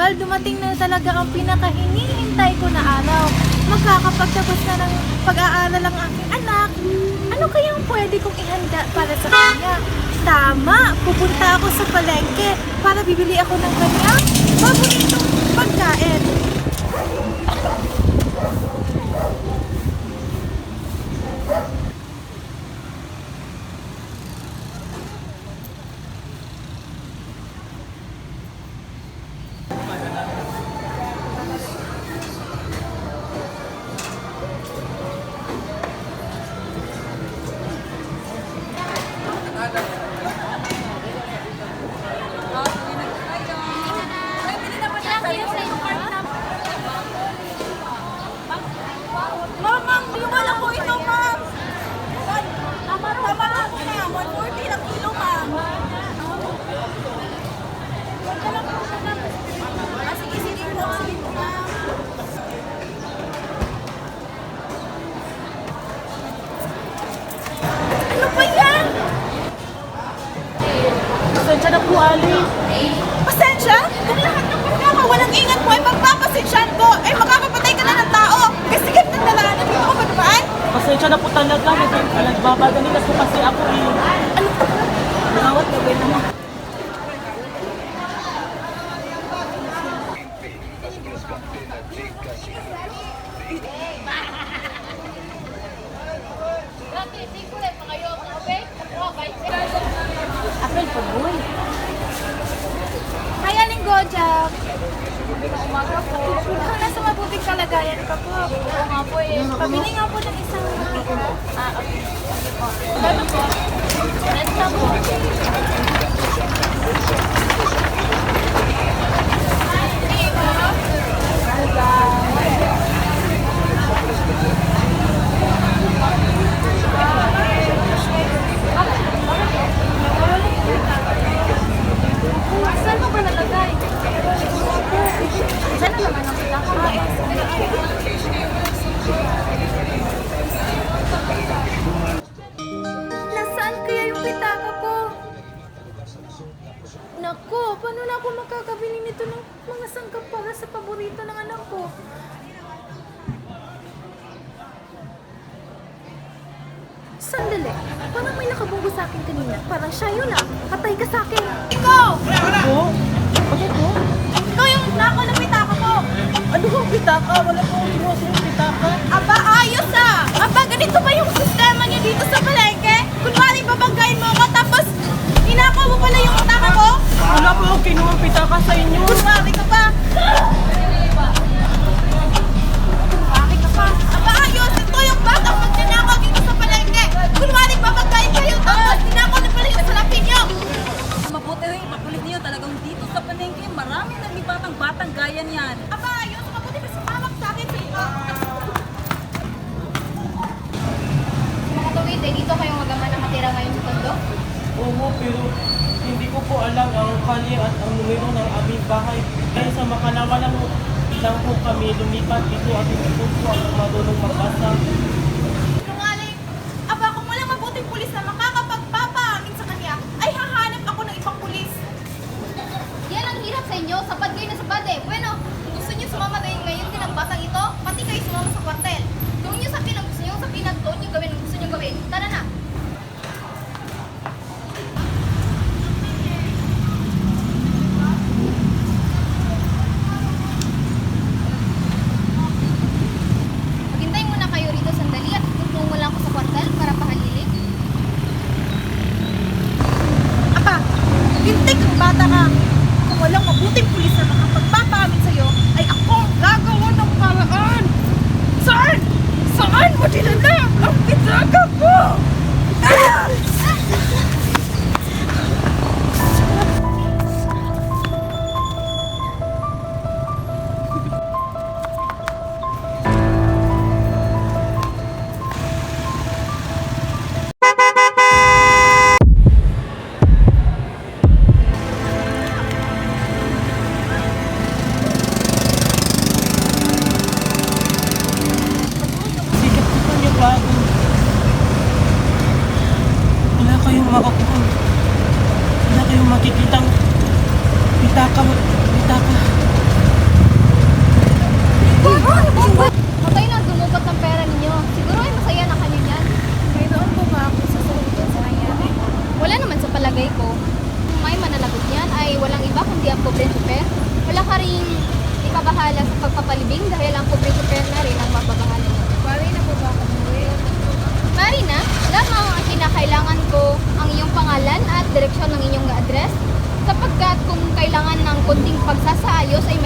dahil dumating na talaga ang pinakahinihintay ko na araw. Magkakapagtapos na ng pag-aaral ang aking anak. Ano kayang pwede kong ihanda para sa kanya? Tama! Pupunta ako sa palengke para bibili ako ng kanyang paboritong pagkain. Ma'am, wala po ito, ma'am. Tama lang po na. 140 lang kilo, ma'am. Wala lang po siya, ma'am. Sige po, ma'am. Ano pa yan? Pasensya na po, Ali. Pasensya? Kung lahat ng programa walang ingat mo ay magpapasensyahan ko, ay makakapatay ka na ng tao. Kasi ganit ng dalanan dito ko ba naman? Pasensya na po talaga. Nagbabagali na po kasi ako eh. Ano? Nawat na ba naman? Apel po, boy. Hi, Aling Gojak. Umaga po. Ikaw nasa mabuting kalagayan ka po. Oo nga po eh. Pabili nga po ng isang okay. Sige po. Gano'n po? Rent na po. Saan mo ba nalagay? Saan na naman ang pinaka? Nasaan kaya yung pitaka ko? Naku, paano na ako makakabili nito ng mga sangkap para sa paborito ng anak ko? Sandali, parang may nakabunggo sa akin kanina. Parang siya yun ah. Patay ka sa akin. Ikaw! Po? Bakit po? Ikaw yung nako ng pitaka ko! Ano bang pitaka? Wala po akong kinuha sa pitaka. Aba, ayos ah! Aba, ganito ba yung sistema niyo dito sa palengke? Kunwari babanggain mo ako tapos inakaw mo pala yung pitaka ko? Wala po akong kinuha pitaka sa inyo. Kunwari ka pa! Kunwari ka pa! Aba, ayos! Ito yung batang magnanakaw dito sa palengke! Kunwari babanggain kayo tapos inakaw na pala yung salapin niyo! Mabuti rin, makulit niyo talagang dito sa palengke. Marami nagbibatang-batang gaya niyan. Aba, ayos! Mabuti pa sumawak sa akin sa ito! Mga tuwid, dito kayong magama na matira ngayon sa tondo? Oo, pero hindi ko po alam ang kalye at ang numero ng aming bahay. Kaya sa Makalawa lang po kami lumipat dito at hindi po ako marunong magbasa. Sinungaling! Aba, kung walang mabuting pulis na makakapagpapaamin sa kanya, ay hahanap ako ng ibang pulis. Yan ang hirap sa inyo, sapad kayo na sapad eh. Bueno, kung gusto niyo sumama ngayon din ang batang ito, pati kayo sumama sa kwartel. Kung niyo sa pinang gusto niyo, sa pinang doon niyo gawin ang gusto niyo gawin. Tara na! Maghintay muna kayo rito sandali at tutungo lang ako sa kwartel para pahalilin. Aba, hintik ang bata ka. Kung walang mabuting pulis na makapagpapaamin sa'yo, ay ako ang gagawa ng paraan. Saan? Saan mo dinala ang pitaka ko? Ah! Sikap ko niyo ba? Wala kayong makakuha. Wala kayong makikitang pitaka. konting pagsasaayos ay